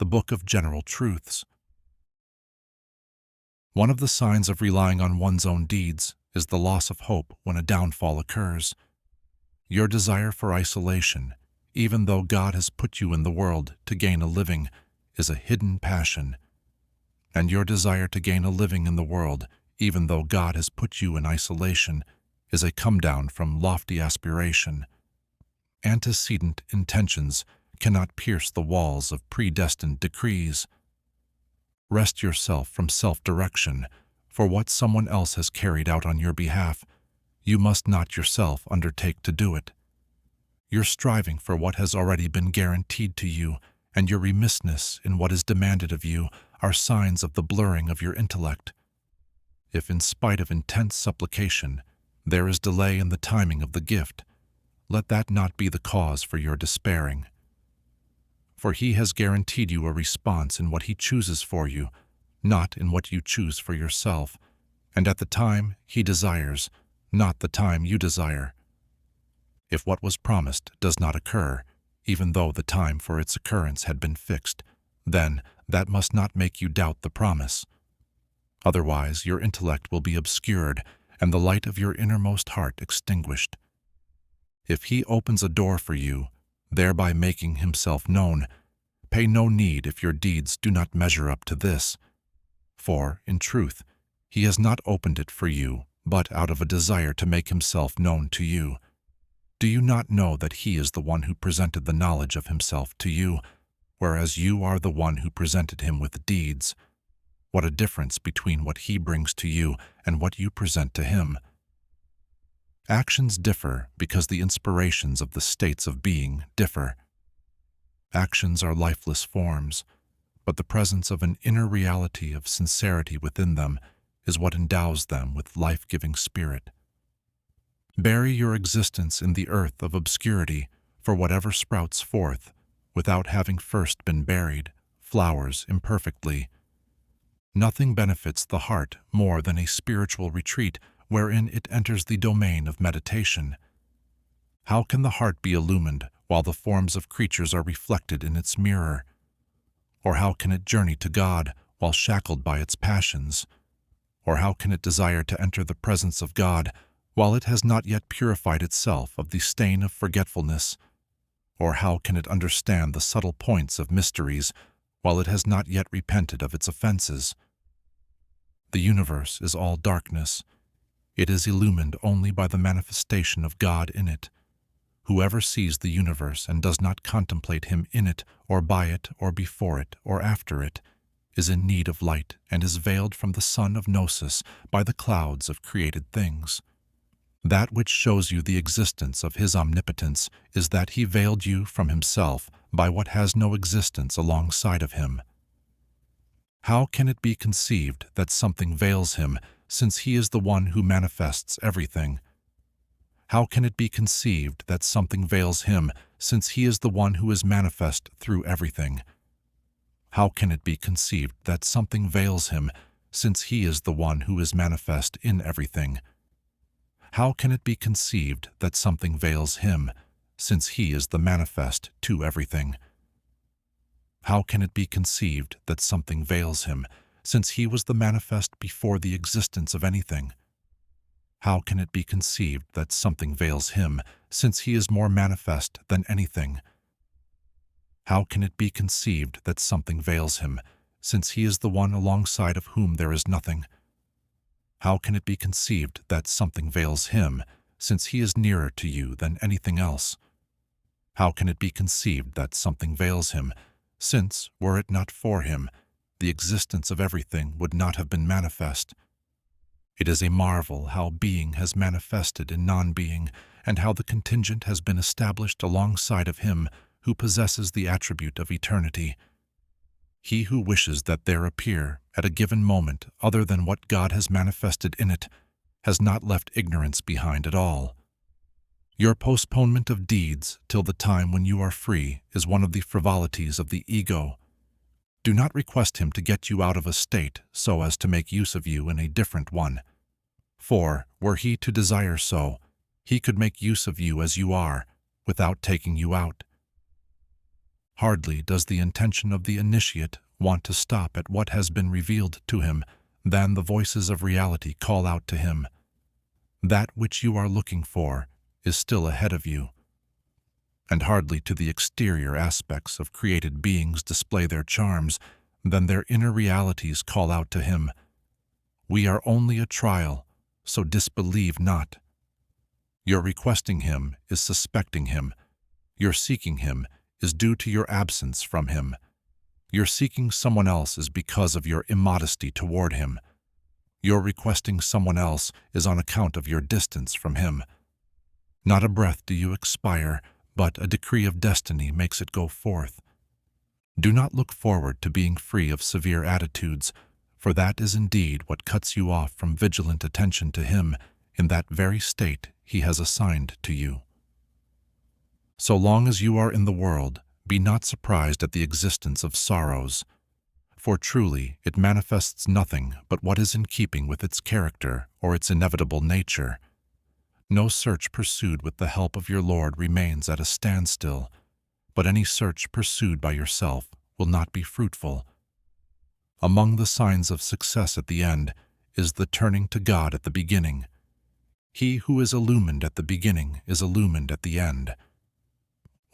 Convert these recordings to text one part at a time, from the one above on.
the Book of General Truths. One of the signs of relying on one's own deeds is the loss of hope when a downfall occurs. Your desire for isolation, even though God has put you in the world to gain a living, is a hidden passion. And your desire to gain a living in the world, even though God has put you in isolation, is a come-down from lofty aspiration. Antecedent intentions cannot pierce the walls of predestined decrees. Wrest yourself from self-direction, for what someone else has carried out on your behalf, you must not yourself undertake to do it. Your striving for what has already been guaranteed to you and your remissness in what is demanded of you are signs of the blurring of your intellect. If in spite of intense supplication, there is delay in the timing of the gift, let that not be the cause for your despairing. For He has guaranteed you a response in what He chooses for you, not in what you choose for yourself, and at the time He desires, not the time you desire. If what was promised does not occur, even though the time for its occurrence had been fixed, then that must not make you doubt the promise. Otherwise, your intellect will be obscured and the light of your innermost heart extinguished. If He opens a door for you, thereby making Himself known, pay no heed if your deeds do not measure up to this. For, in truth, He has not opened it for you, but out of a desire to make Himself known to you. Do you not know that He is the one who presented the knowledge of Himself to you, whereas you are the one who presented Him with deeds? What a difference between what He brings to you and what you present to Him. Actions differ because the inspirations of the states of being differ. Actions are lifeless forms, but the presence of an inner reality of sincerity within them is what endows them with life-giving spirit. Bury your existence in the earth of obscurity, for whatever sprouts forth, without having first been buried, flowers imperfectly. Nothing benefits the heart more than a spiritual retreat wherein it enters the domain of meditation. How can the heart be illumined while the forms of creatures are reflected in its mirror? Or how can it journey to God while shackled by its passions? Or how can it desire to enter the presence of God while it has not yet purified itself of the stain of forgetfulness? Or how can it understand the subtle points of mysteries while it has not yet repented of its offenses? The universe is all darkness. It is illumined only by the manifestation of God in it. Whoever sees the universe and does not contemplate Him in it, or by it, or before it, or after it, is in need of light and is veiled from the sun of gnosis by the clouds of created things. That which shows you the existence of His omnipotence is that He veiled you from Himself by what has no existence alongside of Him. How can it be conceived that something veils Him, since He is the one who manifests everything? How can it be conceived that something veils Him, since He is the one who is manifest through everything? How can it be conceived that something veils Him, since He is the one who is manifest in everything? How can it be conceived that something veils Him, since He is the manifest to everything? How can it be conceived that something veils Him, since He was the manifest before the existence of anything? How can it be conceived that something veils Him, since He is more manifest than anything? How can it be conceived that something veils Him, since He is the one alongside of whom there is nothing? How can it be conceived that something veils Him, since He is nearer to you than anything else? How can it be conceived that something veils Him, since, were it not for Him, the existence of everything would not have been manifest? It is a marvel how being has manifested in non-being, and how the contingent has been established alongside of Him who possesses the attribute of eternity. He who wishes that there appear, at a given moment, other than what God has manifested in it, has not left ignorance behind at all. Your postponement of deeds till the time when you are free is one of the frivolities of the ego. Do not request Him to get you out of a state so as to make use of you in a different one. For, were He to desire so, He could make use of you as you are, without taking you out. Hardly does the intention of the initiate want to stop at what has been revealed to him than the voices of reality call out to him. That which you are looking for is still ahead of you. And hardly do the exterior aspects of created beings display their charms than their inner realities call out to him. We are only a trial, so disbelieve not. Your requesting him is suspecting him. Your seeking him is due to your absence from him. Your seeking someone else is because of your immodesty toward him. Your requesting someone else is on account of your distance from him. Not a breath do you expire, but a decree of destiny makes it go forth. Do not look forward to being free of severe attitudes, for that is indeed what cuts you off from vigilant attention to him in that very state he has assigned to you. So long as you are in the world, be not surprised at the existence of sorrows, for truly it manifests nothing but what is in keeping with its character or its inevitable nature. No search pursued with the help of your Lord remains at a standstill, but any search pursued by yourself will not be fruitful. Among the signs of success at the end is the turning to God at the beginning. He who is illumined at the beginning is illumined at the end.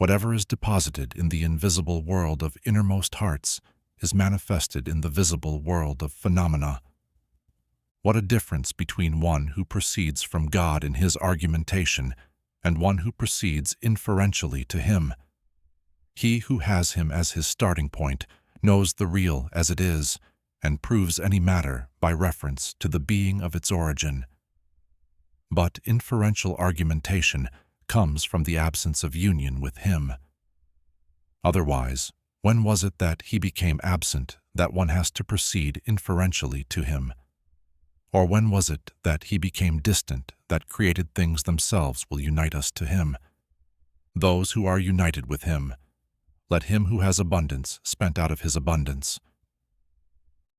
Whatever is deposited in the invisible world of innermost hearts is manifested in the visible world of phenomena. What a difference between one who proceeds from God in his argumentation and one who proceeds inferentially to him. He who has him as his starting point knows the real as it is and proves any matter by reference to the being of its origin. But inferential argumentation comes from the absence of union with him. Otherwise, when was it that he became absent that one has to proceed inferentially to him? Or when was it that he became distant that created things themselves will unite us to him? Those who are united with him, let him who has abundance spent out of his abundance.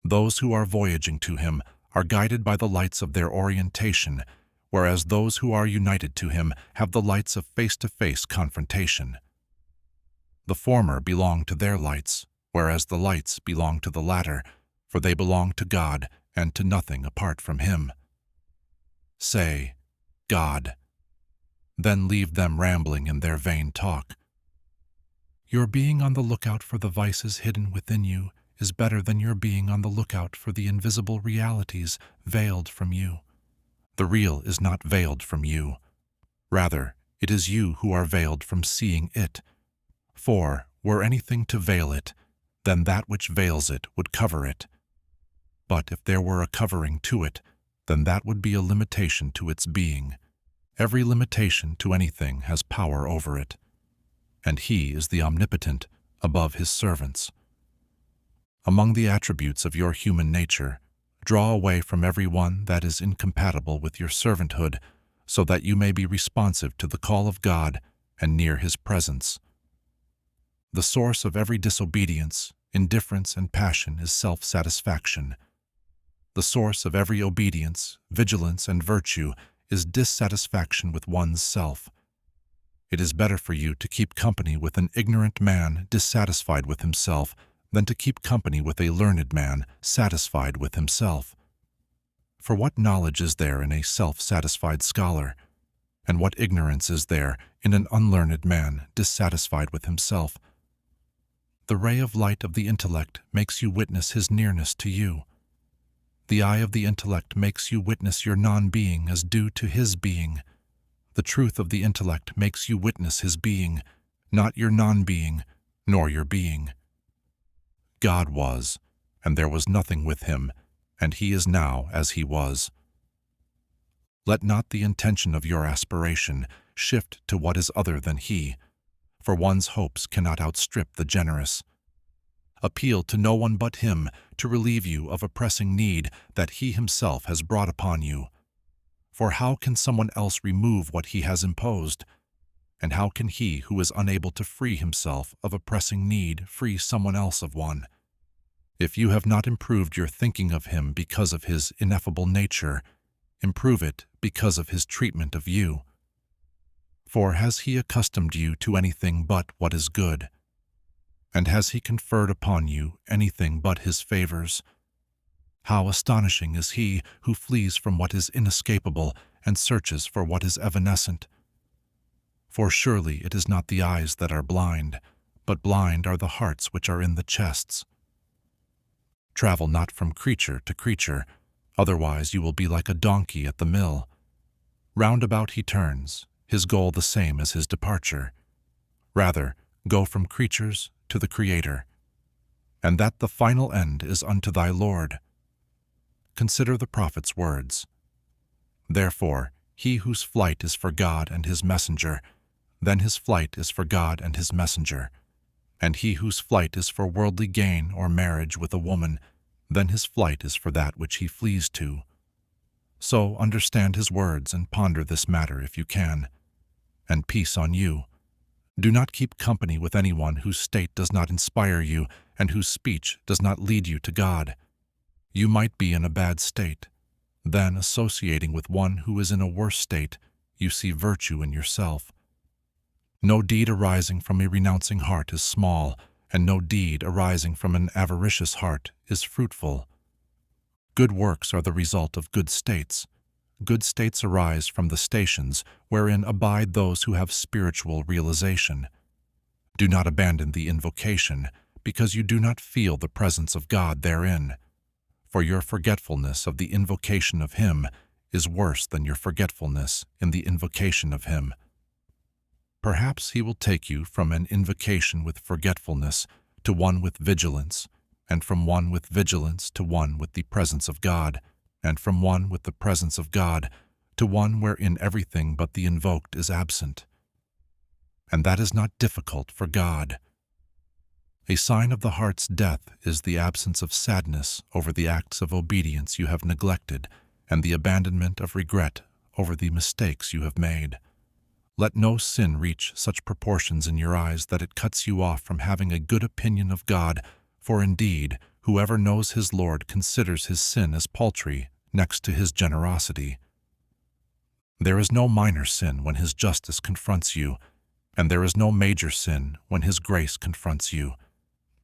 Those who are voyaging to him are guided by the lights of their orientation, whereas those who are united to him have the lights of face-to-face confrontation. The former belong to their lights, whereas the lights belong to the latter, for they belong to God and to nothing apart from him. Say, God. Then leave them rambling in their vain talk. Your being on the lookout for the vices hidden within you is better than your being on the lookout for the invisible realities veiled from you. The real is not veiled from you. Rather, it is you who are veiled from seeing it. For, were anything to veil it, then that which veils it would cover it. But if there were a covering to it, then that would be a limitation to its being. Every limitation to anything has power over it, and he is the omnipotent above his servants. Among the attributes of your human nature, draw away from every one that is incompatible with your servanthood, so that you may be responsive to the call of God and near his presence. The source of every disobedience, indifference, and passion is self-satisfaction. The source of every obedience, vigilance, and virtue is dissatisfaction with one's self. It is better for you to keep company with an ignorant man dissatisfied with himself than to keep company with a learned man satisfied with himself. For what knowledge is there in a self-satisfied scholar, and what ignorance is there in an unlearned man dissatisfied with himself? The ray of light of the intellect makes you witness his nearness to you. The eye of the intellect makes you witness your non-being as due to his being. The truth of the intellect makes you witness his being, not your non-being, nor your being. God was, and there was nothing with him, and he is now as he was. Let not the intention of your aspiration shift to what is other than he, for one's hopes cannot outstrip the generous. Appeal to no one but him to relieve you of a pressing need that he himself has brought upon you. For how can someone else remove what he has imposed? And how can he who is unable to free himself of a pressing need free someone else of one? If you have not improved your thinking of him because of his ineffable nature, improve it because of his treatment of you. For has he accustomed you to anything but what is good? And has he conferred upon you anything but his favors? How astonishing is he who flees from what is inescapable and searches for what is evanescent. For surely it is not the eyes that are blind, but blind are the hearts which are in the chests. Travel not from creature to creature, otherwise you will be like a donkey at the mill. Round about he turns, his goal the same as his departure. Rather, go from creatures to the Creator, and that the final end is unto thy Lord. Consider the prophet's words. Therefore, he whose flight is for God and his messenger, then his flight is for God and his messenger. And he whose flight is for worldly gain or marriage with a woman, then his flight is for that which he flees to. So understand his words and ponder this matter if you can. And peace on you. Do not keep company with anyone whose state does not inspire you and whose speech does not lead you to God. You might be in a bad state. Then, associating with one who is in a worse state, you see virtue in yourself. No deed arising from a renouncing heart is small, and no deed arising from an avaricious heart is fruitful. Good works are the result of good states. Good states arise from the stations wherein abide those who have spiritual realization. Do not abandon the invocation, because you do not feel the presence of God therein. For your forgetfulness of the invocation of Him is worse than your forgetfulness in the invocation of Him. Perhaps He will take you from an invocation with forgetfulness to one with vigilance, and from one with vigilance to one with the presence of God, and from one with the presence of God to one wherein everything but the invoked is absent. And that is not difficult for God. A sign of the heart's death is the absence of sadness over the acts of obedience you have neglected and the abandonment of regret over the mistakes you have made. Let no sin reach such proportions in your eyes that it cuts you off from having a good opinion of God, for indeed, whoever knows his Lord considers his sin as paltry next to his generosity. There is no minor sin when his justice confronts you, and there is no major sin when his grace confronts you.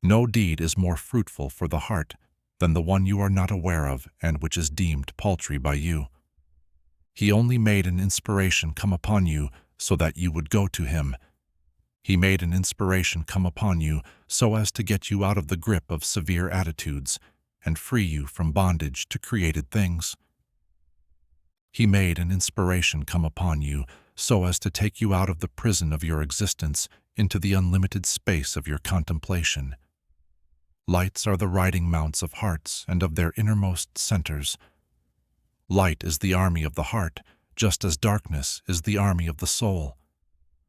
No deed is more fruitful for the heart than the one you are not aware of and which is deemed paltry by you. He only made an inspiration come upon you so that you would go to him. He made an inspiration come upon you so as to get you out of the grip of severe attitudes and free you from bondage to created things. He made an inspiration come upon you so as to take you out of the prison of your existence into the unlimited space of your contemplation. Lights are the riding mounts of hearts and of their innermost centers. Light is the army of the heart, just as darkness is the army of the soul.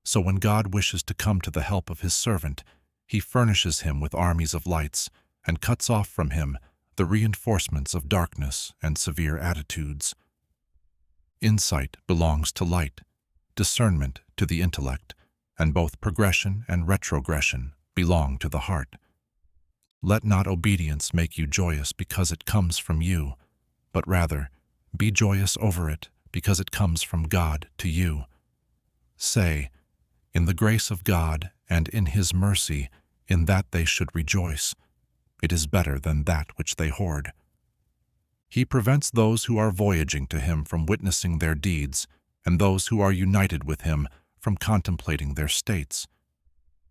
So when God wishes to come to the help of his servant, he furnishes him with armies of lights and cuts off from him the reinforcements of darkness and severe attitudes. Insight belongs to light, discernment to the intellect, and both progression and retrogression belong to the heart. Let not obedience make you joyous because it comes from you, but rather be joyous over it because it comes from God to you. Say, in the grace of God and in his mercy, in that they should rejoice. It is better than that which they hoard. He prevents those who are voyaging to him from witnessing their deeds, and those who are united with him from contemplating their states.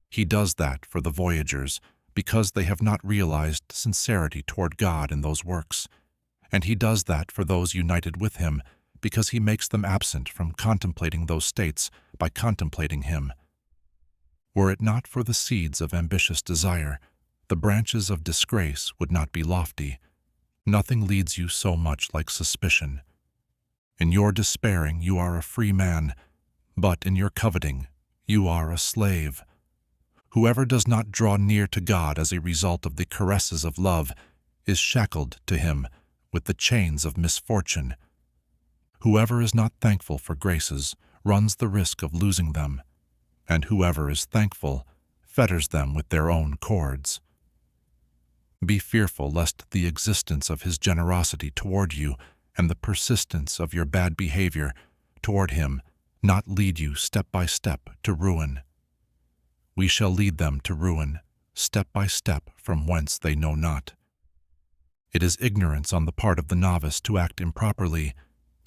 He does that for the voyagers, because they have not realized sincerity toward God in those works, and he does that for those united with him, because he makes them absent from contemplating those states by contemplating him. Were it not for the seeds of ambitious desire, the branches of disgrace would not be lofty. Nothing leads you so much like suspicion. In your despairing you are a free man, but in your coveting you are a slave. Whoever does not draw near to God as a result of the caresses of love is shackled to him with the chains of misfortune. Whoever is not thankful for graces runs the risk of losing them, and whoever is thankful fetters them with their own cords. Be fearful lest the existence of his generosity toward you and the persistence of your bad behavior toward him not lead you step by step to ruin. We shall lead them to ruin, step by step from whence they know not. It is ignorance on the part of the novice to act improperly,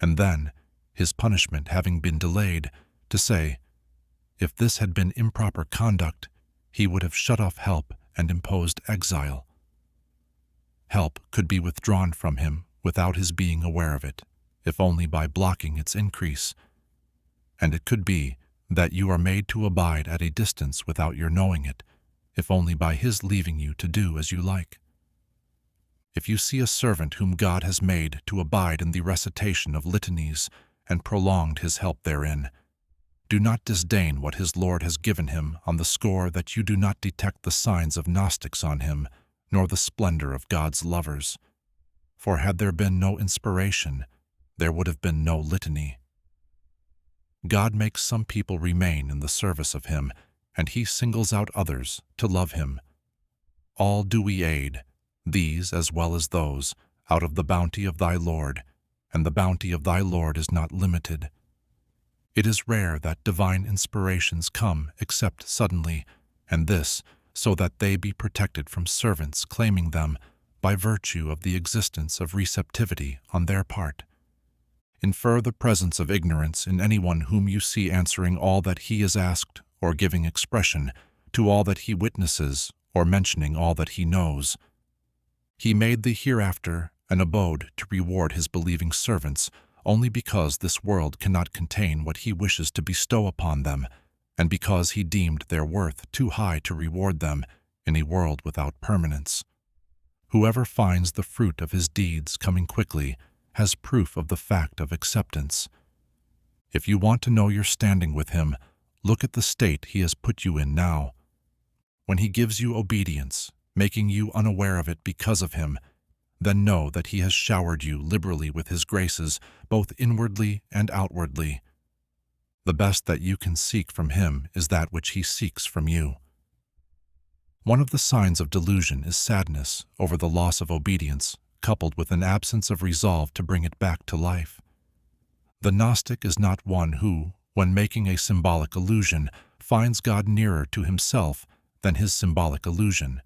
and then, his punishment having been delayed, to say, if this had been improper conduct, he would have shut off help and imposed exile. Help could be withdrawn from him without his being aware of it, if only by blocking its increase. And it could be that you are made to abide at a distance without your knowing it, if only by his leaving you to do as you like. If you see a servant whom God has made to abide in the recitation of litanies and prolonged his help therein, do not disdain what his Lord has given him on the score that you do not detect the signs of Gnostics on him, nor the splendor of God's lovers. For had there been no inspiration, there would have been no litany. God makes some people remain in the service of him, and he singles out others to love him. All do we aid, these as well as those, out of the bounty of thy Lord, and the bounty of thy Lord is not limited. It is rare that divine inspirations come except suddenly, and this so that they be protected from servants claiming them by virtue of the existence of receptivity on their part. Infer the presence of ignorance in anyone whom you see answering all that he is asked or giving expression to all that he witnesses or mentioning all that he knows. He made the hereafter an abode to reward his believing servants only because this world cannot contain what he wishes to bestow upon them, and because he deemed their worth too high to reward them in a world without permanence. Whoever finds the fruit of his deeds coming quickly has proof of the fact of acceptance. If you want to know your standing with him, look at the state he has put you in now. When he gives you obedience, making you unaware of it because of him, then know that he has showered you liberally with his graces, both inwardly and outwardly. The best that you can seek from him is that which he seeks from you. One of the signs of delusion is sadness over the loss of obedience, coupled with an absence of resolve to bring it back to life. The Gnostic is not one who, when making a symbolic illusion, finds God nearer to himself than his symbolic illusion.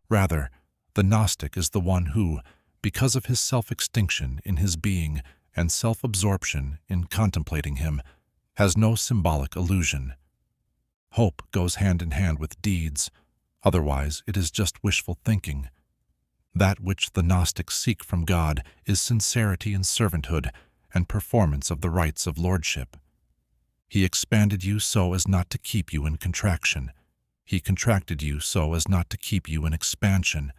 Rather, the Gnostic is the one who, because of his self-extinction in his being and self-absorption in contemplating him, has no symbolic illusion. Hope goes hand in hand with deeds, otherwise it is just wishful thinking. That which the Gnostics seek from God is sincerity in servanthood and performance of the rights of lordship. He expanded you so as not to keep you in contraction. He contracted you so as not to keep you in expansion,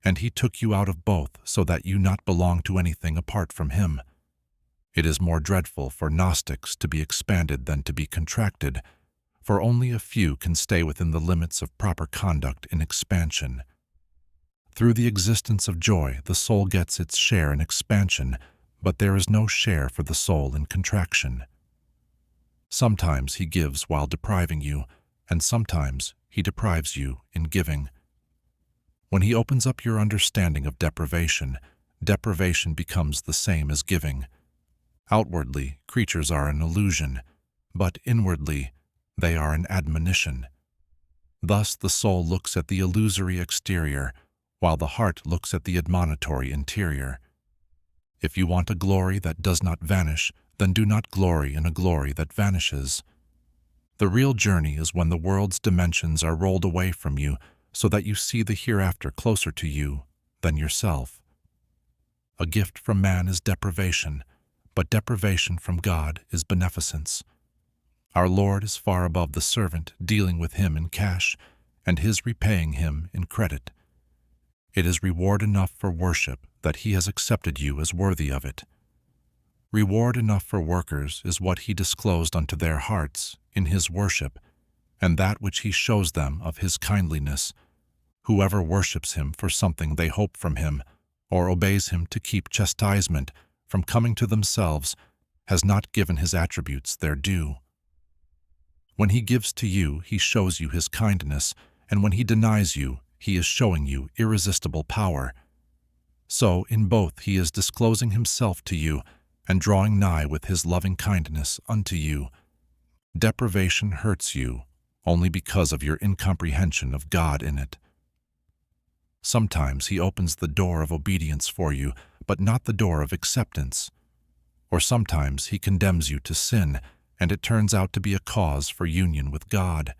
and he took you out of both so that you not belong to anything apart from him. It is more dreadful for Gnostics to be expanded than to be contracted, for only a few can stay within the limits of proper conduct in expansion. Through the existence of joy, the soul gets its share in expansion, but there is no share for the soul in contraction. Sometimes he gives while depriving you, and sometimes he deprives you in giving. When he opens up your understanding of deprivation, deprivation becomes the same as giving. Outwardly, creatures are an illusion, but inwardly, they are an admonition. Thus the soul looks at the illusory exterior, while the heart looks at the admonitory interior. If you want a glory that does not vanish, then do not glory in a glory that vanishes. The real journey is when the world's dimensions are rolled away from you so that you see the hereafter closer to you than yourself. A gift from man is deprivation, but deprivation from God is beneficence. Our Lord is far above the servant dealing with him in cash and his repaying him in credit. It is reward enough for worship that he has accepted you as worthy of it. Reward enough for workers is what he disclosed unto their hearts in his worship, and that which he shows them of his kindliness. Whoever worships him for something they hope from him, or obeys him to keep chastisement from coming to themselves, has not given his attributes their due. When he gives to you, he shows you his kindness, and when he denies you, he is showing you irresistible power. So in both he is disclosing himself to you and drawing nigh with his loving kindness unto you. Deprivation hurts you only because of your incomprehension of God in it. Sometimes he opens the door of obedience for you, but not the door of acceptance. Or sometimes he condemns you to sin, and it turns out to be a cause for union with God.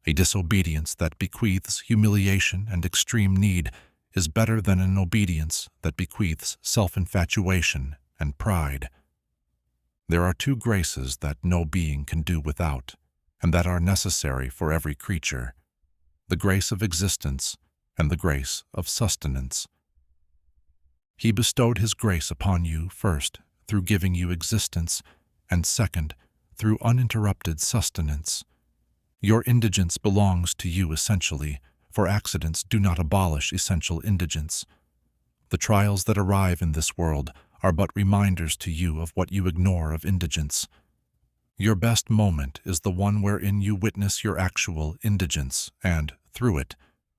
A disobedience that bequeaths humiliation and extreme need is better than an obedience that bequeaths self-infatuation and pride. There are two graces that no being can do without, and that are necessary for every creature: the grace of existence and the grace of sustenance. He bestowed his grace upon you first through giving you existence, and second, through uninterrupted sustenance. Your indigence belongs to you essentially, for accidents do not abolish essential indigence. The trials that arrive in this world are but reminders to you of what you ignore of indigence. Your best moment is the one wherein you witness your actual indigence and, through it,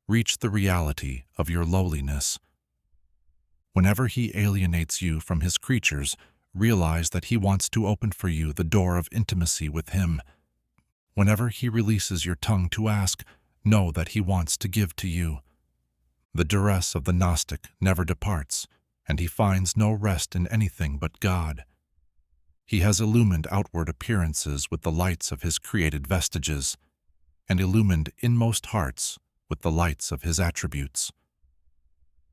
reach the reality of your lowliness. Whenever he alienates you from his creatures, realize that he wants to open for you the door of intimacy with him. Whenever he releases your tongue to ask, know that he wants to give to you. The duress of the Gnostic never departs, and he finds no rest in anything but God. He has illumined outward appearances with the lights of his created vestiges, and illumined inmost hearts with the lights of his attributes.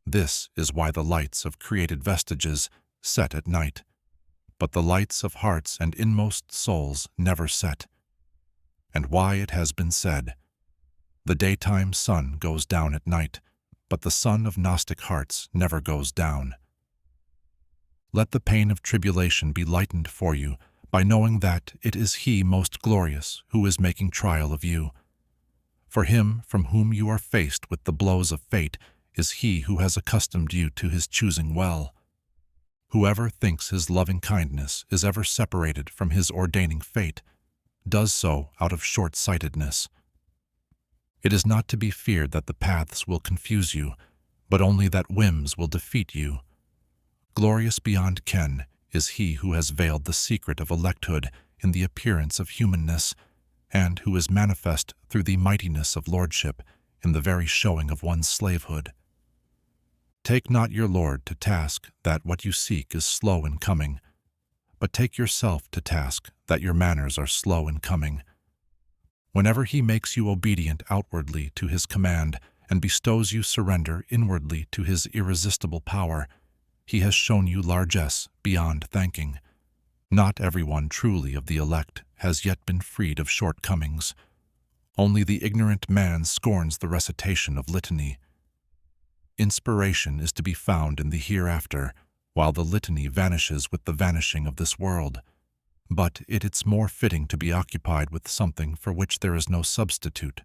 This is why the lights of created vestiges set at night, but the lights of hearts and inmost souls never set, and why it has been said, "The daytime sun goes down at night, but the sun of Gnostic hearts never goes down." Let the pain of tribulation be lightened for you by knowing that it is he most glorious who is making trial of you. For him from whom you are faced with the blows of fate is he who has accustomed you to his choosing well. Whoever thinks his loving kindness is ever separated from his ordaining fate does so out of short-sightedness. It is not to be feared that the paths will confuse you, but only that whims will defeat you. Glorious beyond ken is he who has veiled the secret of electhood in the appearance of humanness, and who is manifest through the mightiness of lordship in the very showing of one's slavehood. Take not your Lord to task that what you seek is slow in coming, but take yourself to task that your manners are slow in coming. Whenever he makes you obedient outwardly to his command and bestows you surrender inwardly to his irresistible power, he has shown you largesse beyond thanking. Not everyone truly of the elect has yet been freed of shortcomings. Only the ignorant man scorns the recitation of litany. Inspiration is to be found in the hereafter, while the litany vanishes with the vanishing of this world. But it's more fitting to be occupied with something for which there is no substitute.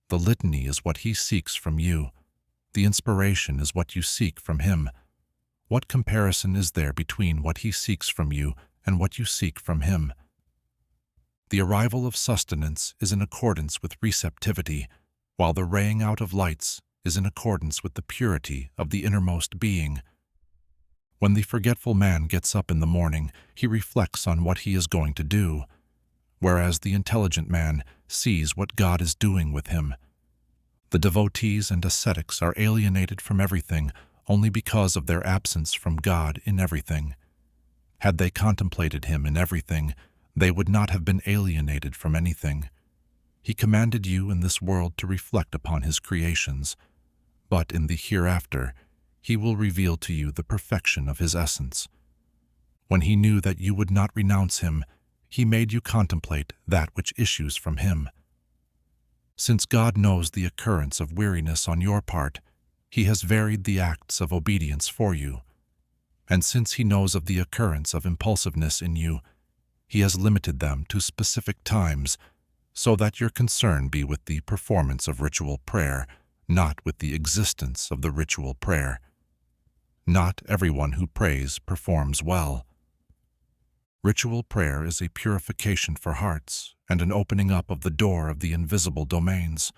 The litany is what he seeks from you. The inspiration is what you seek from him. What comparison is there between what he seeks from you and what you seek from him? The arrival of sustenance is in accordance with receptivity, while the raying out of lights is in accordance with the purity of the innermost being. When the forgetful man gets up in the morning, he reflects on what he is going to do, whereas the intelligent man sees what God is doing with him. The devotees and ascetics are alienated from everything only because of their absence from God in everything. Had they contemplated him in everything, they would not have been alienated from anything. He commanded you in this world to reflect upon his creations, but in the hereafter he will reveal to you the perfection of his essence. When he knew that you would not renounce him, he made you contemplate that which issues from him. Since God knows the occurrence of weariness on your part, he has varied the acts of obedience for you. And since he knows of the occurrence of impulsiveness in you, he has limited them to specific times, so that your concern be with the performance of ritual prayer, not with the existence of the ritual prayer. Not everyone who prays performs well. Ritual prayer is a purification for hearts and an opening up of the door of the invisible domains.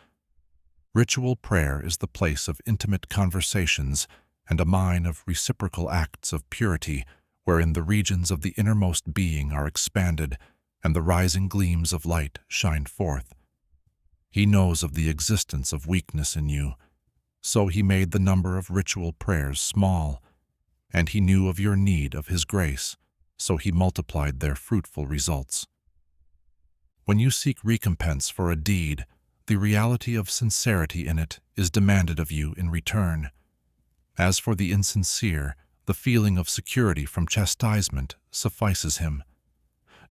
Ritual prayer is the place of intimate conversations and a mine of reciprocal acts of purity, wherein the regions of the innermost being are expanded and the rising gleams of light shine forth. He knows of the existence of weakness in you. So he made the number of ritual prayers small, and he knew of your need of his grace, so he multiplied their fruitful results. When you seek recompense for a deed, the reality of sincerity in it is demanded of you in return. As for the insincere, the feeling of security from chastisement suffices him.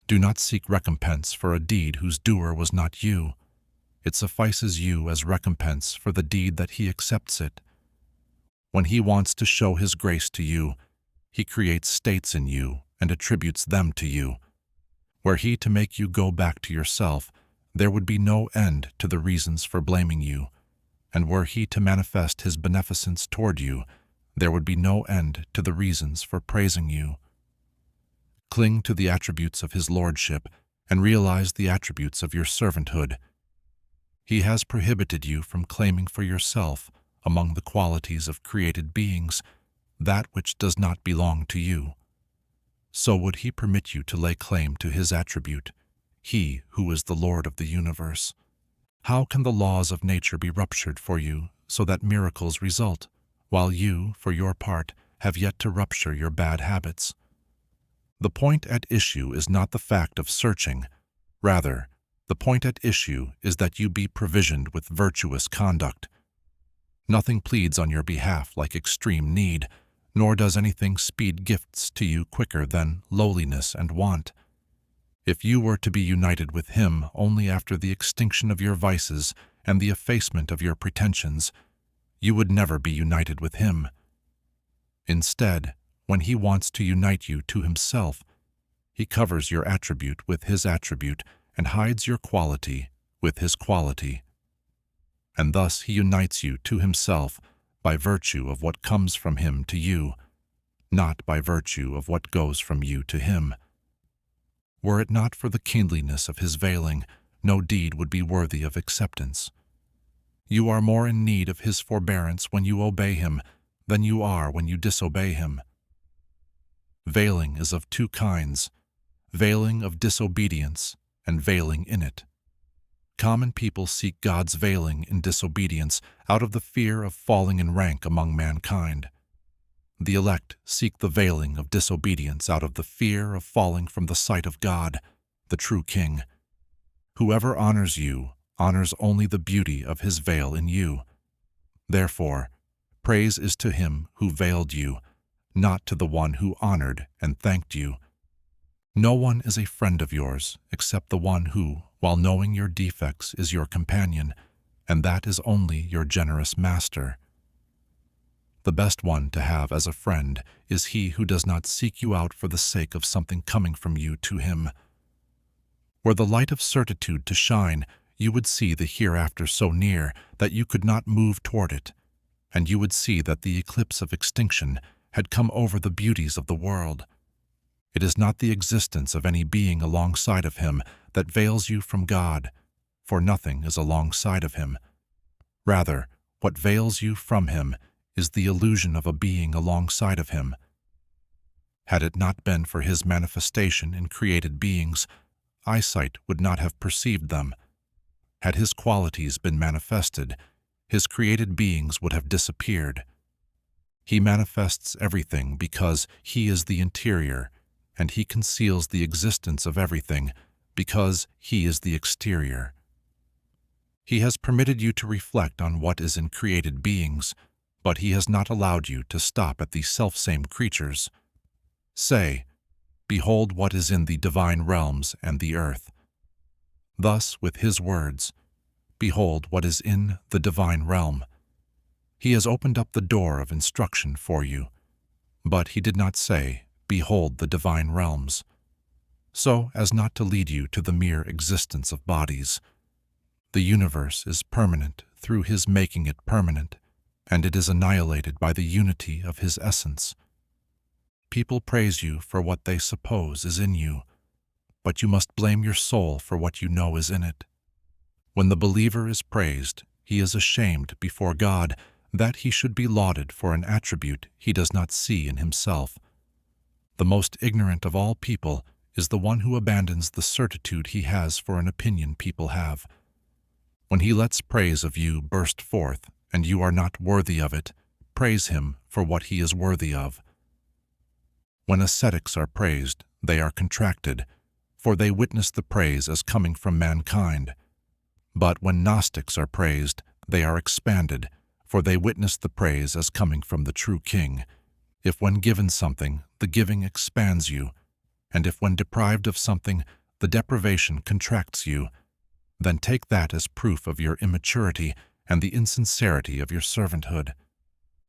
Do not seek recompense for a deed whose doer was not you. It suffices you as recompense for the deed that he accepts it. When he wants to show his grace to you, he creates states in you and attributes them to you. Were he to make you go back to yourself, there would be no end to the reasons for blaming you, and were he to manifest his beneficence toward you, there would be no end to the reasons for praising you. Cling to the attributes of his lordship and realize the attributes of your servanthood. He has prohibited you from claiming for yourself, among the qualities of created beings, that which does not belong to you. So would he permit you to lay claim to his attribute, he who is the Lord of the universe. How can the laws of nature be ruptured for you so that miracles result, while you, for your part, have yet to rupture your bad habits? The point at issue is not the fact of searching. Rather, the point at issue is that you be provisioned with virtuous conduct. Nothing pleads on your behalf like extreme need, nor does anything speed gifts to you quicker than lowliness and want. If you were to be united with him only after the extinction of your vices and the effacement of your pretensions, you would never be united with him. Instead, when he wants to unite you to himself, he covers your attribute with his attribute and hides your quality with his quality. And thus he unites you to himself by virtue of what comes from him to you, not by virtue of what goes from you to him. Were it not for the kindliness of his veiling, no deed would be worthy of acceptance. You are more in need of his forbearance when you obey him than you are when you disobey him. Veiling is of two kinds, veiling of disobedience and veiling in it. Common people seek God's veiling in disobedience out of the fear of falling in rank among mankind. The elect seek the veiling of disobedience out of the fear of falling from the sight of God, the true King. Whoever honors you honors only the beauty of his veil in you. Therefore, praise is to him who veiled you, not to the one who honored and thanked you. No one is a friend of yours except the one who, while knowing your defects, is your companion, and that is only your generous master. The best one to have as a friend is he who does not seek you out for the sake of something coming from you to him. Were the light of certitude to shine, you would see the hereafter so near that you could not move toward it, and you would see that the eclipse of extinction had come over the beauties of the world. It is not the existence of any being alongside of him that veils you from God, for nothing is alongside of him. Rather, what veils you from him is the illusion of a being alongside of him. Had it not been for his manifestation in created beings, eyesight would not have perceived them. Had his qualities been manifested, his created beings would have disappeared. He manifests everything because he is the interior, and he conceals the existence of everything because he is the exterior. He has permitted you to reflect on what is in created beings, but he has not allowed you to stop at these selfsame creatures. Say, behold what is in the divine realms and the earth. Thus, with his words, behold what is in the divine realm. He has opened up the door of instruction for you, but he did not say, behold the divine realms, so as not to lead you to the mere existence of bodies. The universe is permanent through his making it permanent, and it is annihilated by the unity of his essence. People praise you for what they suppose is in you, but you must blame your soul for what you know is in it. When the believer is praised, he is ashamed before God that he should be lauded for an attribute he does not see in himself. The most ignorant of all people is the one who abandons the certitude he has for an opinion people have. When he lets praise of you burst forth, and you are not worthy of it, praise him for what he is worthy of. When ascetics are praised, they are contracted, for they witness the praise as coming from mankind. But when Gnostics are praised, they are expanded, for they witness the praise as coming from the true King. If when given something, the giving expands you, and if when deprived of something, the deprivation contracts you, then take that as proof of your immaturity and the insincerity of your servanthood.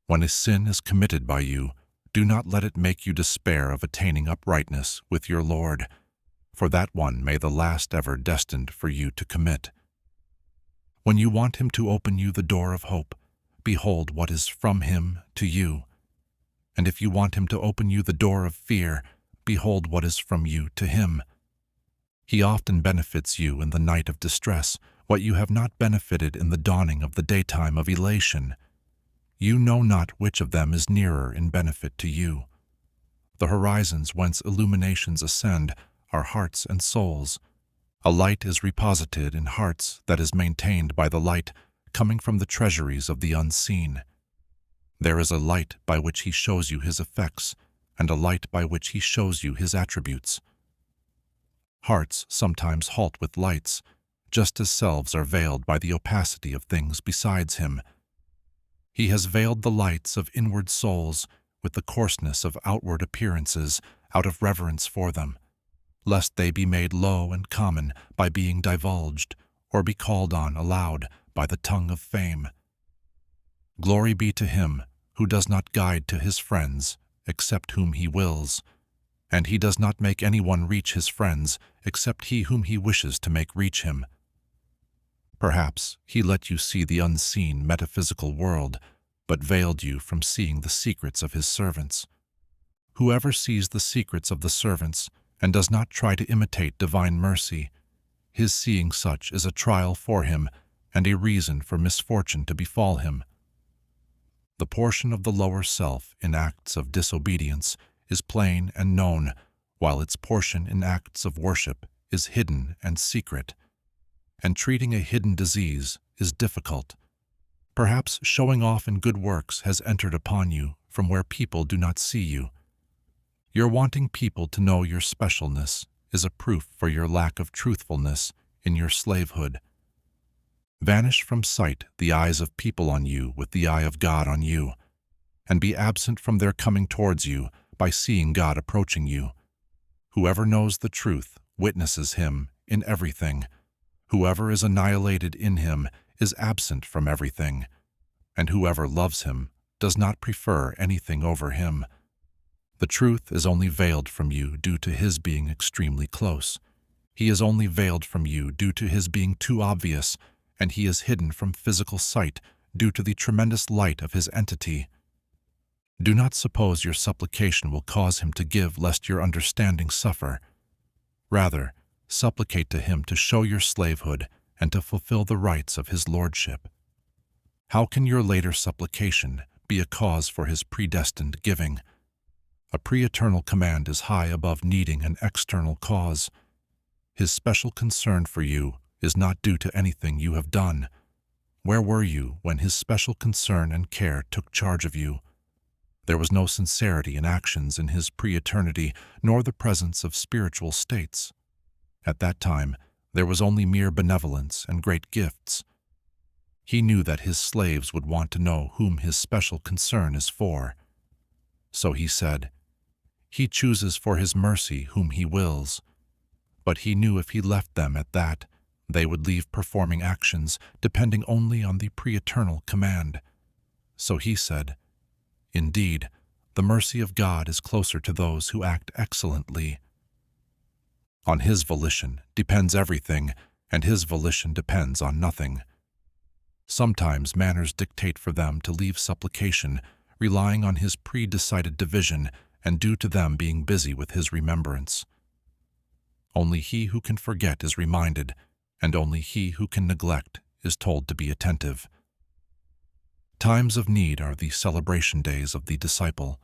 When a sin is committed by you, do not let it make you despair of attaining uprightness with your Lord, for that one may the last ever destined for you to commit. When you want him to open you the door of hope, behold what is from him to you. And if you want him to open you the door of fear, behold what is from you to him. He often benefits you in the night of distress, what you have not benefited in the dawning of the daytime of elation. You know not which of them is nearer in benefit to you. The horizons whence illuminations ascend are hearts and souls. A light is reposited in hearts that is maintained by the light coming from the treasuries of the unseen. There is a light by which he shows you his effects, and a light by which he shows you his attributes. Hearts sometimes halt with lights, just as selves are veiled by the opacity of things besides him. He has veiled the lights of inward souls with the coarseness of outward appearances out of reverence for them, lest they be made low and common by being divulged, or be called on aloud by the tongue of fame. Glory be to him who does not guide to his friends except whom he wills, and he does not make anyone reach his friends except he whom he wishes to make reach him. Perhaps he let you see the unseen metaphysical world, but veiled you from seeing the secrets of his servants. Whoever sees the secrets of the servants and does not try to imitate divine mercy, his seeing such is a trial for him and a reason for misfortune to befall him. The portion of the lower self in acts of disobedience is plain and known, while its portion in acts of worship is hidden and secret. And treating a hidden disease is difficult. Perhaps showing off in good works has entered upon you from where people do not see you. Your wanting people to know your specialness is a proof for your lack of truthfulness in your slavehood. Vanish from sight the eyes of people on you with the eye of God on you, and be absent from their coming towards you by seeing God approaching you. Whoever knows the truth witnesses him in everything. Whoever is annihilated in him is absent from everything, and whoever loves him does not prefer anything over him. The truth is only veiled from you due to his being extremely close. He is only veiled from you due to his being too obvious, and he is hidden from physical sight due to the tremendous light of his entity. Do not suppose your supplication will cause him to give lest your understanding suffer. Rather, supplicate to him to show your slavehood and to fulfill the rights of his lordship. How can your later supplication be a cause for his predestined giving? A pre-eternal command is high above needing an external cause. His special concern for you is not due to anything you have done. Where were you when his special concern and care took charge of you? There was no sincerity in actions in his pre-eternity, nor the presence of spiritual states. At that time, there was only mere benevolence and great gifts. He knew that his slaves would want to know whom his special concern is for. So he said, "He chooses for his mercy whom he wills." But he knew if he left them at that, they would leave performing actions depending only on the pre-eternal command. So he said, "Indeed, the mercy of God is closer to those who act excellently." On his volition depends everything, and his volition depends on nothing. Sometimes manners dictate for them to leave supplication, relying on his pre-decided division, and due to them being busy with his remembrance. Only he who can forget is reminded, and only he who can neglect is told to be attentive. Times of need are the celebration days of the disciple.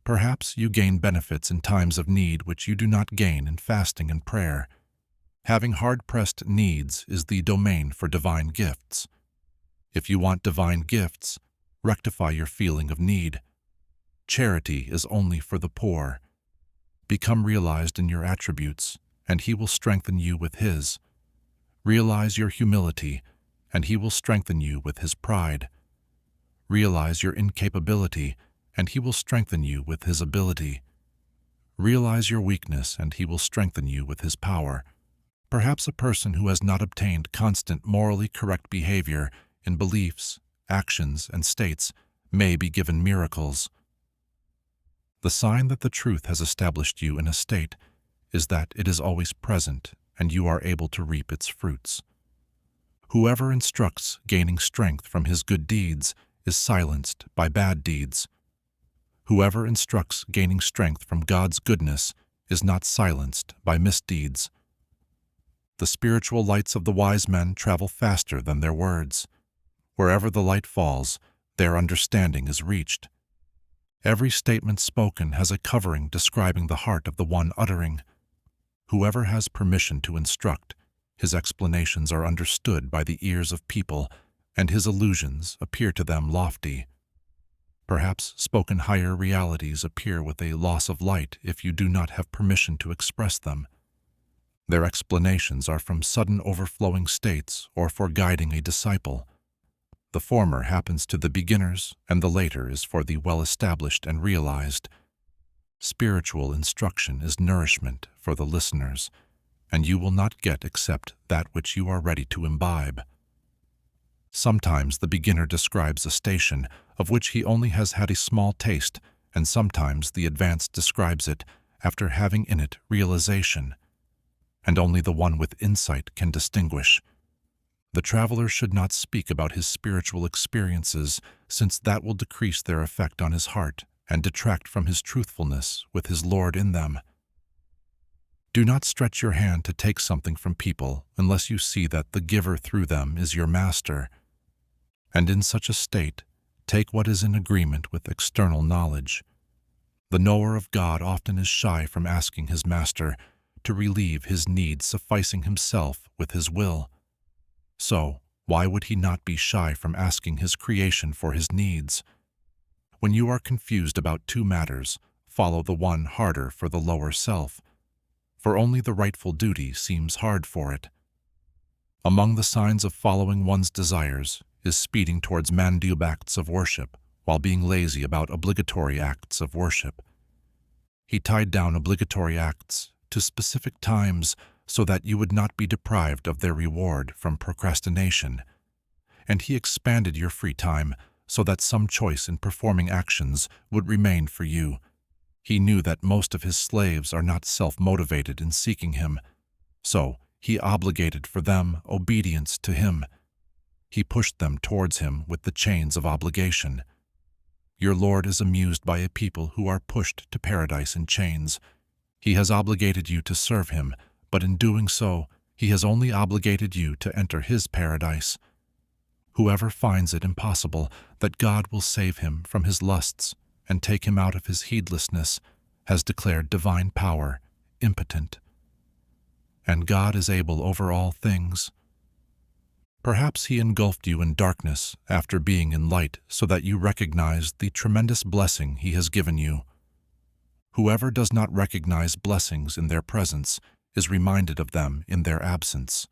Perhaps you gain benefits in times of need which you do not gain in fasting and prayer. Having hard-pressed needs is the domain for divine gifts. If you want divine gifts, rectify your feeling of need. Charity is only for the poor. Become realized in your attributes, and He will strengthen you with His. Realize your humility, and He will strengthen you with His pride. Realize your incapability, and He will strengthen you with His ability. Realize your weakness, and He will strengthen you with His power. Perhaps a person who has not obtained constant morally correct behavior in beliefs, actions, and states may be given miracles. The sign that the truth has established you in a state is that it is always present and you are able to reap its fruits. Whoever instructs gaining strength from his good deeds is silenced by bad deeds. Whoever instructs gaining strength from God's goodness is not silenced by misdeeds. The spiritual lights of the wise men travel faster than their words. Wherever the light falls, their understanding is reached. Every statement spoken has a covering describing the heart of the one uttering. Whoever has permission to instruct, his explanations are understood by the ears of people, and his allusions appear to them lofty. Perhaps spoken higher realities appear with a loss of light if you do not have permission to express them. Their explanations are from sudden overflowing states or for guiding a disciple. The former happens to the beginners, and the later is for the well-established and realized. Spiritual instruction is nourishment for the listeners, and you will not get except that which you are ready to imbibe. Sometimes the beginner describes a station of which he only has had a small taste, and sometimes the advanced describes it after having in it realization, and only the one with insight can distinguish. The traveler should not speak about his spiritual experiences, since that will decrease their effect on his heart and detract from his truthfulness with his Lord in them. Do not stretch your hand to take something from people unless you see that the giver through them is your master. And in such a state, take what is in agreement with external knowledge. The knower of God often is shy from asking his master to relieve his need, sufficing himself with his will. So, why would he not be shy from asking his creation for his needs? When you are confused about two matters, follow the one harder for the lower self, for only the rightful duty seems hard for it. Among the signs of following one's desires is speeding towards mandub acts of worship while being lazy about obligatory acts of worship. He tied down obligatory acts to specific times so that you would not be deprived of their reward from procrastination, and he expanded your free time so that some choice in performing actions would remain for you. He knew that most of his slaves are not self-motivated in seeking him, so he obligated for them obedience to him. He pushed them towards him with the chains of obligation. Your Lord is amused by a people who are pushed to paradise in chains. He has obligated you to serve him, but in doing so, he has only obligated you to enter his paradise. Whoever finds it impossible that God will save him from his lusts and take him out of his heedlessness has declared divine power impotent. And God is able over all things. Perhaps he engulfed you in darkness after being in light so that you recognize the tremendous blessing he has given you. Whoever does not recognize blessings in their presence is reminded of them in their absence.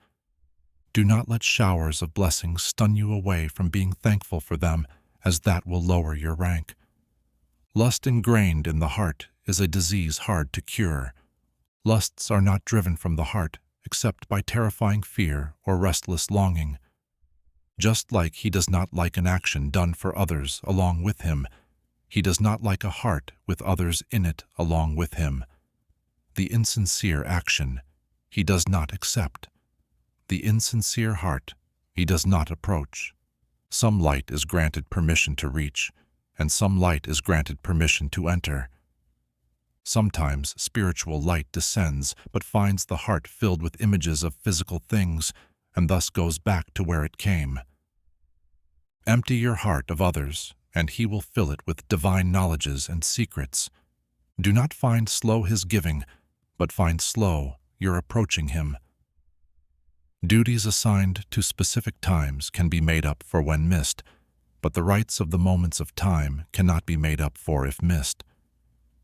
Do not let showers of blessings stun you away from being thankful for them, as that will lower your rank. Lust ingrained in the heart is a disease hard to cure. Lusts are not driven from the heart except by terrifying fear or restless longing. Just like he does not like an action done for others along with him, he does not like a heart with others in it along with him. The insincere action he does not accept. The insincere heart he does not approach. Some light is granted permission to reach, and some light is granted permission to enter. Sometimes spiritual light descends but finds the heart filled with images of physical things and thus goes back to where it came. Empty your heart of others, and he will fill it with divine knowledges and secrets. Do not find slow his giving, but find slow your approaching him. Duties assigned to specific times can be made up for when missed, but the rights of the moments of time cannot be made up for if missed.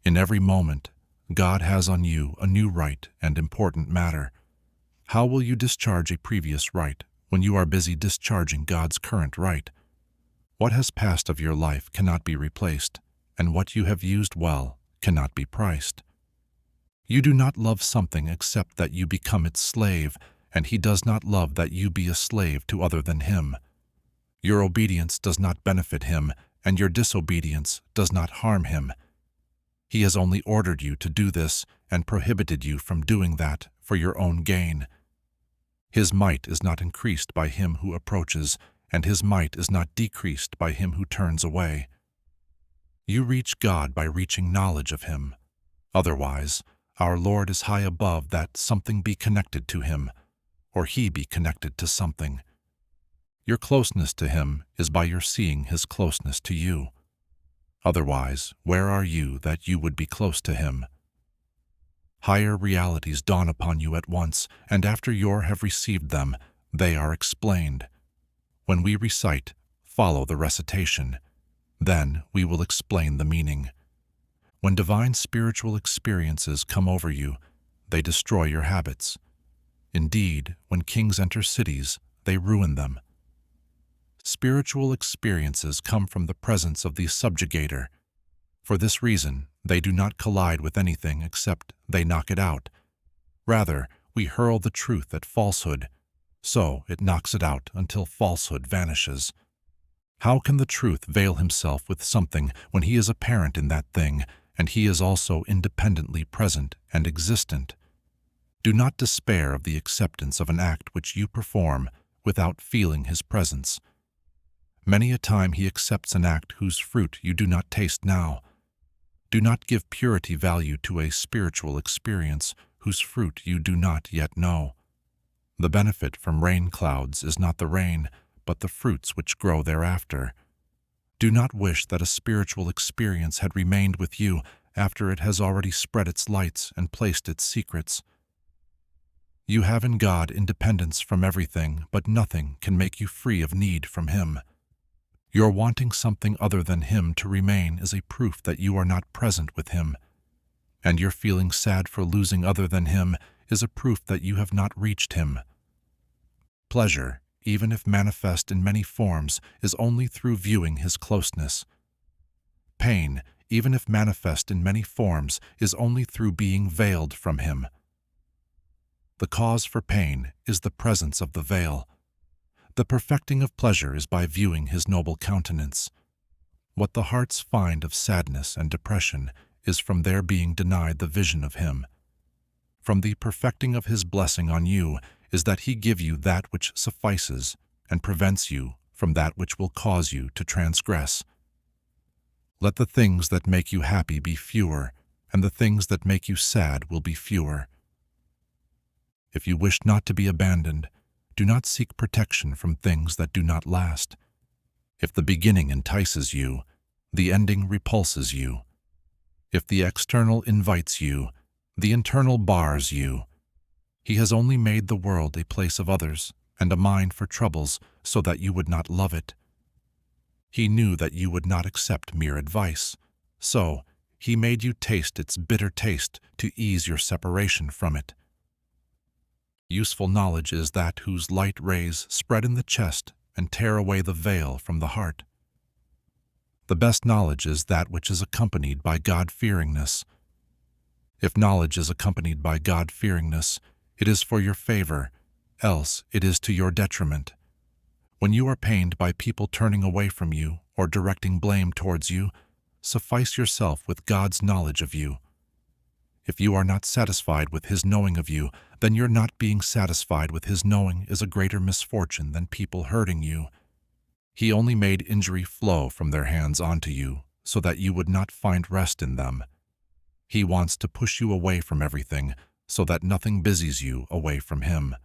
In every moment, God has on you a new right and important matter. How will you discharge a previous right when you are busy discharging God's current right? What has passed of your life cannot be replaced, and what you have used well cannot be priced. You do not love something except that you become its slave, and He does not love that you be a slave to other than Him. Your obedience does not benefit Him, and your disobedience does not harm Him. He has only ordered you to do this and prohibited you from doing that for your own gain. His might is not increased by him who approaches, and His might is not decreased by him who turns away. You reach God by reaching knowledge of Him. Otherwise, our Lord is high above that something be connected to Him, or He be connected to something. Your closeness to Him is by your seeing His closeness to you. Otherwise, where are you that you would be close to Him? Higher realities dawn upon you at once, and after you have received them, they are explained. When we recite, follow the recitation. Then we will explain the meaning. When divine spiritual experiences come over you, they destroy your habits. Indeed, when kings enter cities, they ruin them. Spiritual experiences come from the presence of the subjugator. For this reason, they do not collide with anything except they knock it out. Rather, we hurl the truth at falsehood, so it knocks it out until falsehood vanishes. How can the truth veil himself with something when he is apparent in that thing, and he is also independently present and existent? Do not despair of the acceptance of an act which you perform without feeling his presence. Many a time he accepts an act whose fruit you do not taste now. Do not give purity value to a spiritual experience whose fruit you do not yet know. The benefit from rain clouds is not the rain, but the fruits which grow thereafter. Do not wish that a spiritual experience had remained with you after it has already spread its lights and placed its secrets. You have in God independence from everything, but nothing can make you free of need from Him. Your wanting something other than Him to remain is a proof that you are not present with Him, and your feeling sad for losing other than Him is a proof that you have not reached Him. Pleasure, even if manifest in many forms, is only through viewing His closeness. Pain, even if manifest in many forms, is only through being veiled from Him. The cause for pain is the presence of the veil. The perfecting of pleasure is by viewing His noble countenance. What the hearts find of sadness and depression is from their being denied the vision of Him. From the perfecting of His blessing on you is that He give you that which suffices and prevents you from that which will cause you to transgress. Let the things that make you happy be fewer, and the things that make you sad will be fewer. If you wish not to be abandoned, do not seek protection from things that do not last. If the beginning entices you, the ending repulses you. If the external invites you, the internal bars you. He has only made the world a place of others and a mind for troubles so that you would not love it. He knew that you would not accept mere advice, so He made you taste its bitter taste to ease your separation from it. Useful knowledge is that whose light rays spread in the chest and tear away the veil from the heart. The best knowledge is that which is accompanied by God-fearingness. If knowledge is accompanied by God-fearingness, it is for your favor, else it is to your detriment. When you are pained by people turning away from you or directing blame towards you, suffice yourself with God's knowledge of you. If you are not satisfied with His knowing of you, then your not being satisfied with His knowing is a greater misfortune than people hurting you. He only made injury flow from their hands onto you, so that you would not find rest in them. He wants to push you away from everything, so that nothing busies you away from Him.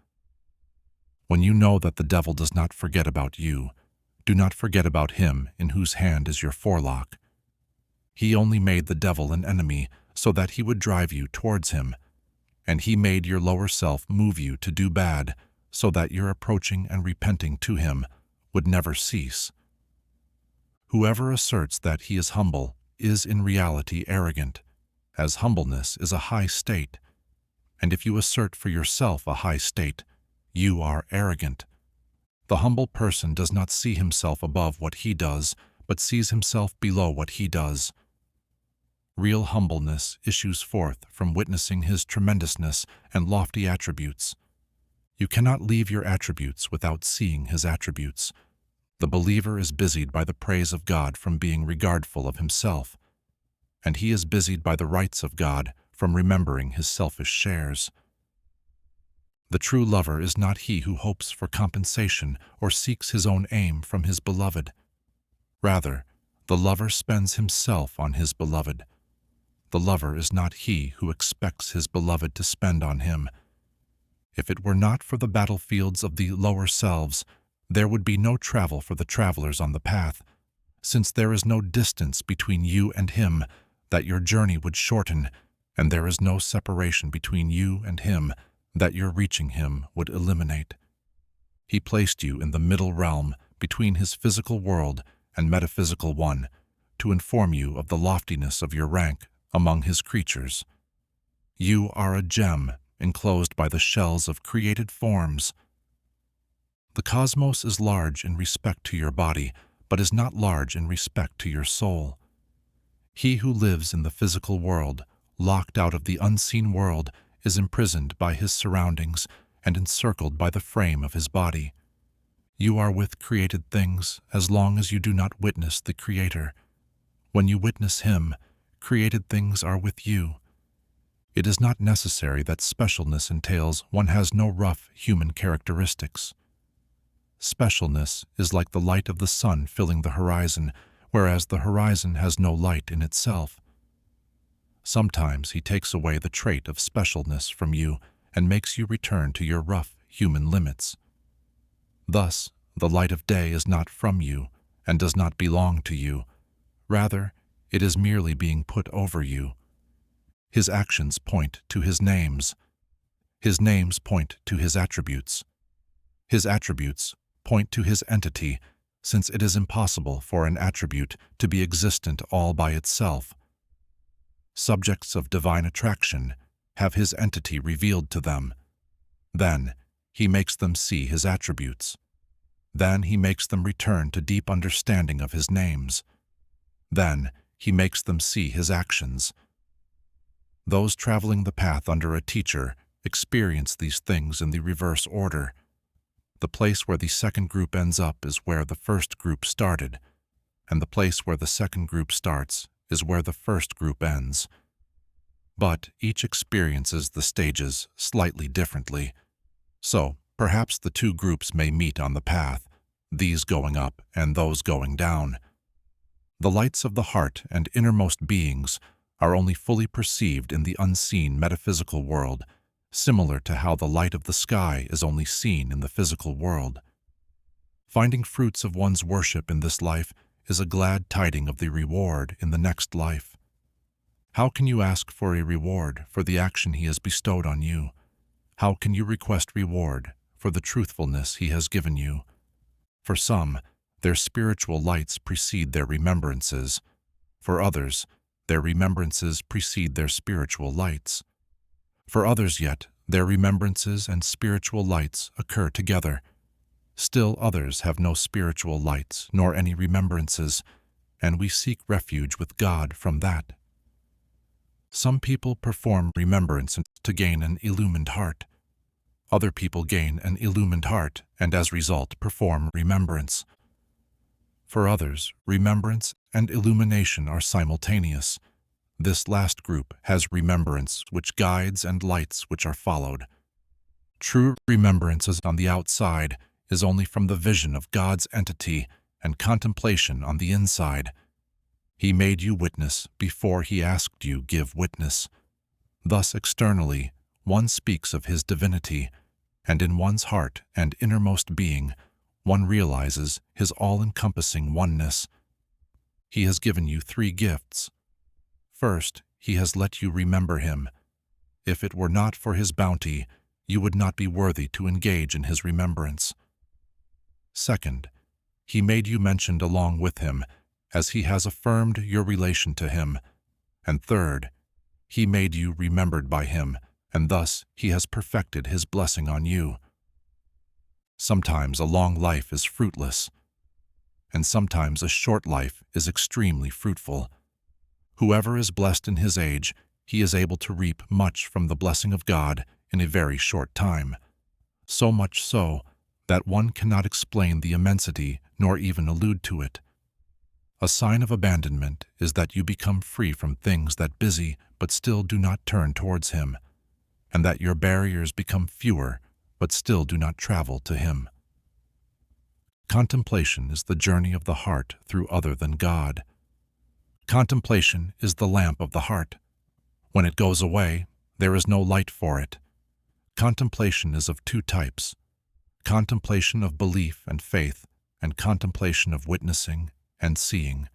When you know that the devil does not forget about you, do not forget about him in whose hand is your forelock. He only made the devil an enemy, so that he would drive you towards him, and he made your lower self move you to do bad, so that your approaching and repenting to him would never cease. Whoever asserts that he is humble is in reality arrogant, as humbleness is a high state, and if you assert for yourself a high state, you are arrogant. The humble person does not see himself above what he does, but sees himself below what he does. Real humbleness issues forth from witnessing his tremendousness and lofty attributes. You cannot leave your attributes without seeing his attributes. The believer is busied by the praise of God from being regardful of himself, and he is busied by the rights of God from remembering his selfish shares. The true lover is not he who hopes for compensation or seeks his own aim from his beloved. Rather, the lover spends himself on his beloved. The lover is not he who expects his beloved to spend on him. If it were not for the battlefields of the lower selves, there would be no travel for the travelers on the path, since there is no distance between you and him that your journey would shorten, and there is no separation between you and him that your reaching him would eliminate. He placed you in the middle realm between his physical world and metaphysical one to inform you of the loftiness of your rank among his creatures. You are a gem enclosed by the shells of created forms. The cosmos is large in respect to your body, but is not large in respect to your soul. He who lives in the physical world, locked out of the unseen world, is imprisoned by his surroundings and encircled by the frame of his body. You are with created things as long as you do not witness the Creator. When you witness him, created things are with you. It is not necessary that specialness entails one has no rough human characteristics. Specialness is like the light of the sun filling the horizon, whereas the horizon has no light in itself. Sometimes he takes away the trait of specialness from you and makes you return to your rough human limits. Thus, the light of day is not from you and does not belong to you. Rather, it is merely being put over you. His actions point to his names. His names point to his attributes. His attributes point to his entity, since it is impossible for an attribute to be existent all by itself. Subjects of divine attraction have his entity revealed to them. Then he makes them see his attributes. Then he makes them return to deep understanding of his names. Then he makes them see his actions. Those traveling the path under a teacher experience these things in the reverse order. The place where the second group ends up is where the first group started, and the place where the second group starts is where the first group ends. But each experiences the stages slightly differently. So, perhaps the two groups may meet on the path, these going up and those going down. The lights of the heart and innermost beings are only fully perceived in the unseen metaphysical world, similar to how the light of the sky is only seen in the physical world. Finding fruits of one's worship in this life is a glad tiding of the reward in the next life. How can you ask for a reward for the action he has bestowed on you? How can you request reward for the truthfulness he has given you? For some, their spiritual lights precede their remembrances. For others, their remembrances precede their spiritual lights. For others yet, their remembrances and spiritual lights occur together. Still others have no spiritual lights nor any remembrances, and we seek refuge with God from that. Some people perform remembrance to gain an illumined heart. Other people gain an illumined heart and as result perform remembrance. For others, remembrance and illumination are simultaneous. This last group has remembrance which guides and lights which are followed. True remembrance on the outside is only from the vision of God's entity and contemplation on the inside. He made you witness before he asked you give witness. Thus externally, one speaks of his divinity, and in one's heart and innermost being, one realizes his all-encompassing oneness. He has given you 3 gifts. First, he has let you remember him. If it were not for his bounty, you would not be worthy to engage in his remembrance. Second, he made you mentioned along with him, as he has affirmed your relation to him. And third, he made you remembered by him, and thus he has perfected his blessing on you. Sometimes a long life is fruitless, and sometimes a short life is extremely fruitful. Whoever is blessed in his age, he is able to reap much from the blessing of God in a very short time, so much so that one cannot explain the immensity nor even allude to it. A sign of abandonment is that you become free from things that busy but still do not turn towards him, and that your barriers become fewer but still do not travel to him. Contemplation is the journey of the heart through other than God. Contemplation is the lamp of the heart. When it goes away, there is no light for it. Contemplation is of two types: contemplation of belief and faith, and contemplation of witnessing and seeing.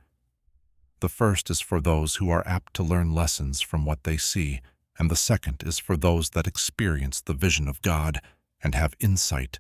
The first is for those who are apt to learn lessons from what they see, and the second is for those that experience the vision of God and have insight